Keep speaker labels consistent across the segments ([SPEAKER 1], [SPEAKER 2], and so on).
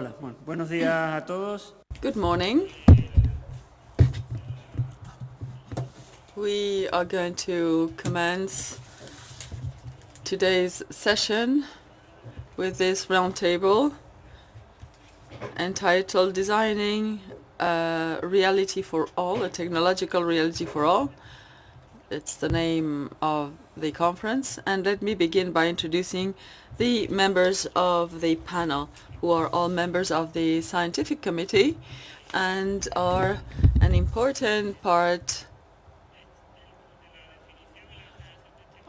[SPEAKER 1] Hola, bueno, buenos días a todos.
[SPEAKER 2] Good morning. We are going to commence today's session with this roundtable entitled Designing a Reality for All, a Technological Reality for All. It's the name of the conference. And let me begin by introducing the members of the panel, who are all members of the scientific committee and are an important part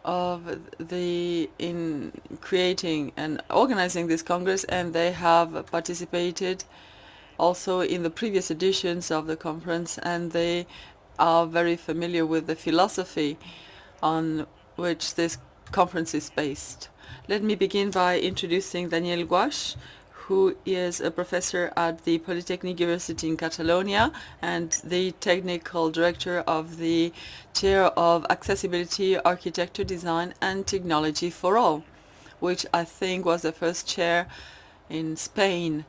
[SPEAKER 2] of in creating and organizing this Congress, and they have participated also in the previous editions of the conference, and they are very familiar with the philosophy on which this conference is based. Let me begin by introducing Daniel Guasch, who is a professor at the Polytechnic University in Catalonia and the technical director of the Chair of Accessibility, Architecture, Design and Technology for All, which I think was the first chair in Spain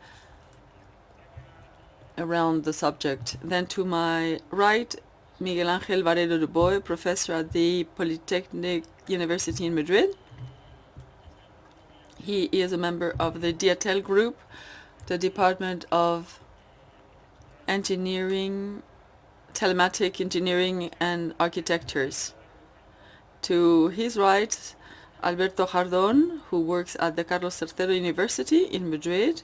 [SPEAKER 2] around the subject. Then to my right, Miguel Ángel Barredo de Boy, professor at the Polytechnic University in Madrid. He is a member of the DIATEL group, the Department of Engineering, Telematic Engineering and Architectures. To his right, Alberto Jardón, who works at the Carlos III University in Madrid.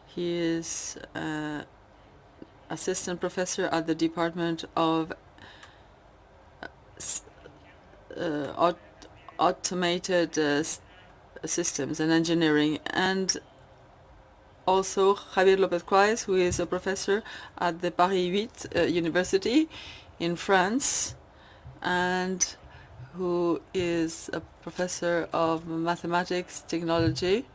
[SPEAKER 2] He is assistant professor at the Department of Automated Systems and Engineering, and also Javier López Cruz, who is a professor at the Paris 8 University in France, and who is a professor of mathematics, technology,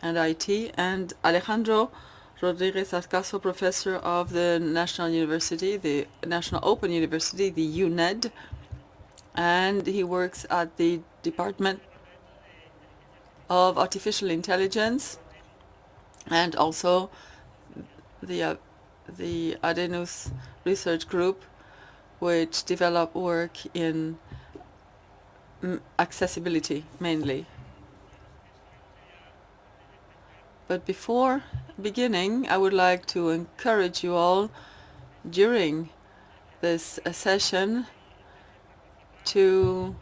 [SPEAKER 2] and IT, and Alejandro Rodríguez Ascaso, professor of the National University, the National Open University, the UNED, and he works at the Department of Artificial Intelligence and also the Adenus Research Group, which develop work in accessibility mainly. But before beginning, I would like to encourage you all during this session to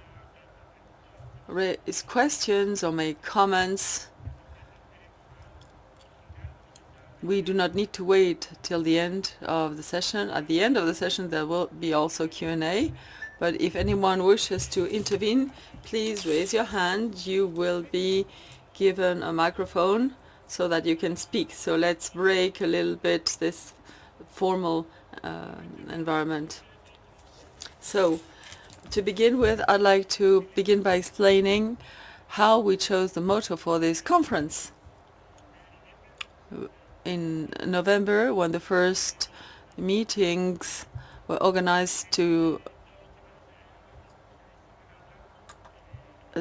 [SPEAKER 2] raise questions or make comments. We do not need to wait till the end of the session. At the end of the session, there will be also Q&A. But if anyone wishes to intervene, please raise your hand. You will be given a microphone so that you can speak. So let's break a little bit this formal environment. So to begin with, I'd like to begin by explaining how we chose the motto for this conference. In November, when the first meetings were organized to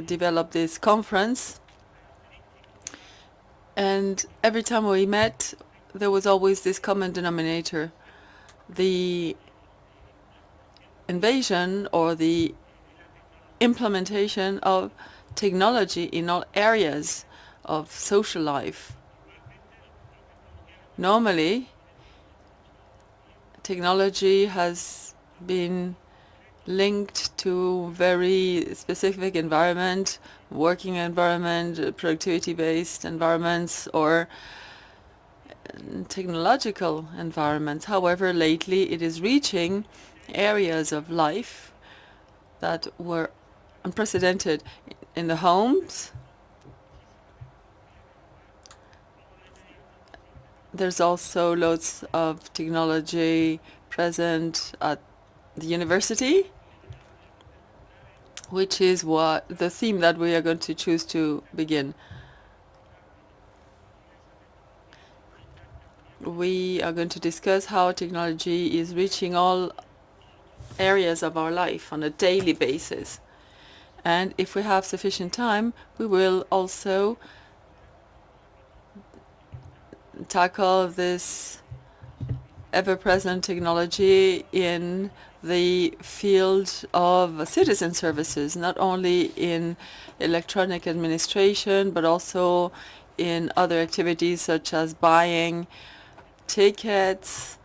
[SPEAKER 2] develop this conference, and every time we met, there was always this common denominator: the invasion or the implementation of technology in all areas of social life. Normally, technology has been linked to very specific environment, working environment, productivity-based environments, or technological environments. However, lately it is reaching areas of life that were unprecedented in the homes. There's also loads of technology present at the university, which is what the theme that we are going to choose to begin. We are going to discuss how technology is reaching all areas of our life on a daily basis. And if we have sufficient time, we will also tackle this ever-present technology in the field of citizen services, not only in electronic administration, but also in other activities such as buying tickets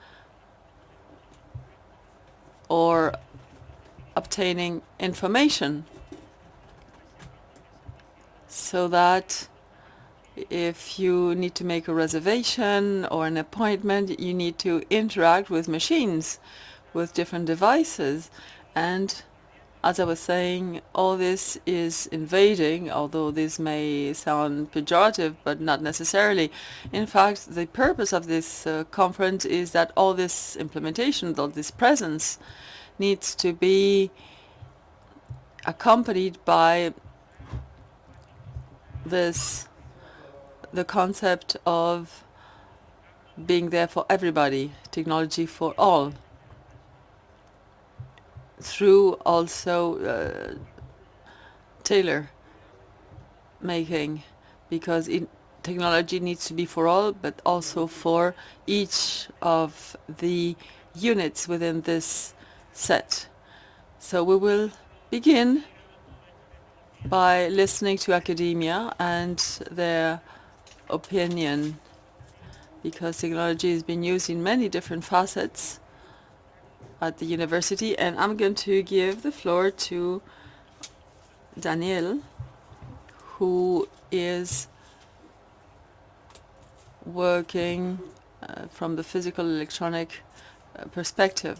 [SPEAKER 2] or obtaining information, so that if you need to make a reservation or an appointment, you need to interact with machines, with different devices. And as I was saying, all this is invading, although this may sound pejorative, but not necessarily. In fact, the purpose of this conference is that all this implementation, all this presence, needs to be accompanied by the concept of being there for everybody, technology for all, through also tailor making, because technology needs to be for all, but also for each of the units within this set. So we will begin by listening to academia and their opinion, because technology has been used in many different facets at the university. And I'm going to give the floor to Daniel, who is working from the physical electronic perspective.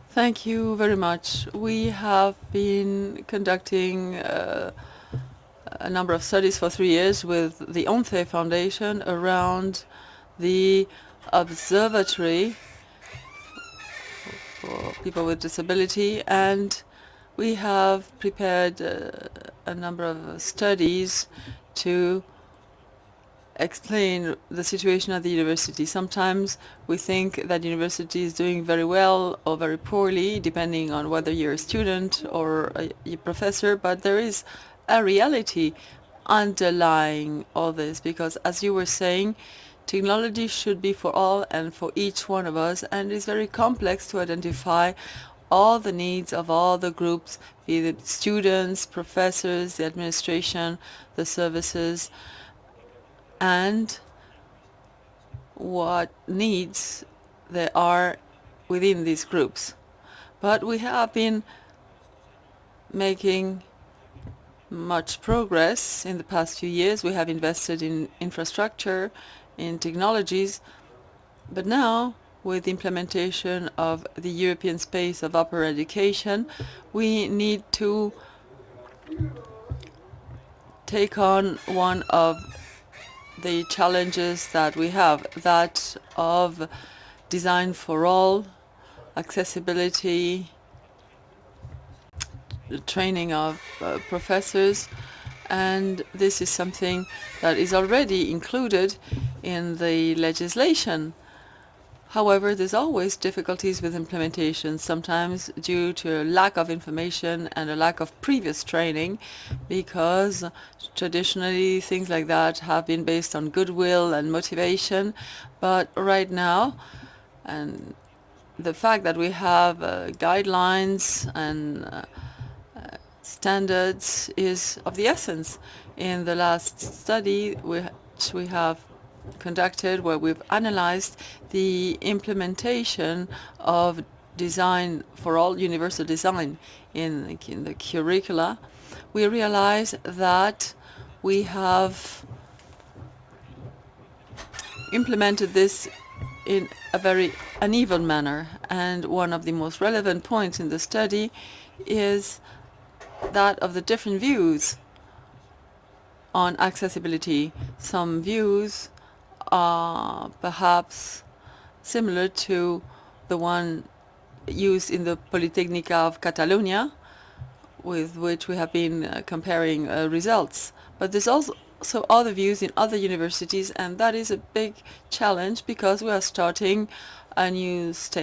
[SPEAKER 2] Thank you very much. We have been conducting a number of studies for 3 years with the ONCE Foundation around the observatory for people with disability, and we have prepared a number of studies to explain the situation at the university. Sometimes we think that university is doing very well or very poorly, depending on whether you're a student or a professor, but there is a reality underlying all this, because as you were saying, technology should be for all and for each one of us, and it's very complex to identify all the needs of all the groups, be it students, professors, the administration, the services, and what needs there are within these groups. But we have been making much progress in the past few years. We have invested in infrastructure, in technologies, but now with the implementation of the European space of upper education, we need to take on one of the challenges that we have, that of design for all, accessibility, the training of professors, and this is something that is already included in the legislation. However, there's always difficulties with implementation, sometimes due to a lack of information and a lack of previous training, because traditionally things like that have been based on goodwill and motivation. But right now, and the fact that we have guidelines and standards is of the essence. In the last study which we have conducted, where we've analyzed the implementation of design for all, universal design in the curricula, we realize that we have implemented this in a very uneven manner. And one of the most relevant points in the study is that of the different views on accessibility. Some views are perhaps similar to the one used in the Polytechnica of Catalonia, with which we have been comparing results. But there's also other views in other universities, and that is a big challenge because we are starting a new stage